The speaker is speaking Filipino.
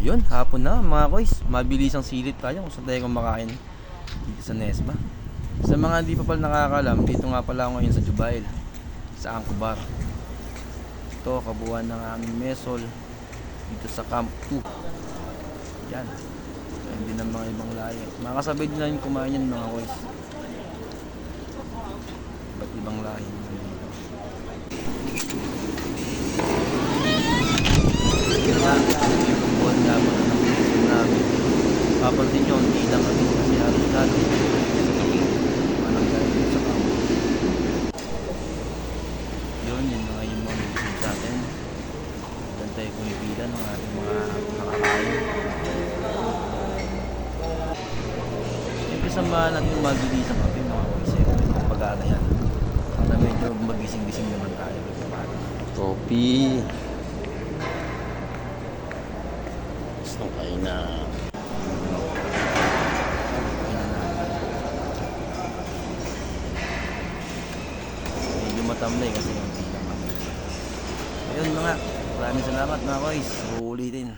Yun, hapon na mga koys. Mabilis ang silit tayo kung saan tayo kumakain dito sa Nesma. Sa mga hindi pa pala nakakalam, dito nga pala ako ngayon sa Jubail, sa Angko Bar. Ito, kabuuan ng aming mesol dito sa Camp 2. Yan. Ayun din ang mga ibang lahi. Makakasabay din namin kumain yan mga koys. Iba't ibang lahi dito. Buwan nga mo ng mesol namin. Papansin nyo, hindi lang kami kasi halos dati. Manang gaya sa Camp. Yun mga yung mga nagsisid sa atin. Doon tayo pumipila ng ating mga nakakain. Siyempre samahan natin mabilis ang kape mga kumisip. Pag-aana yan. Para medyo magising-gising naman tayo. Kopi. Gusto kayo na. Medyo matamlay kasi yung pilang kami. Ayun mga, maraming salamat mga kois. Uulitin.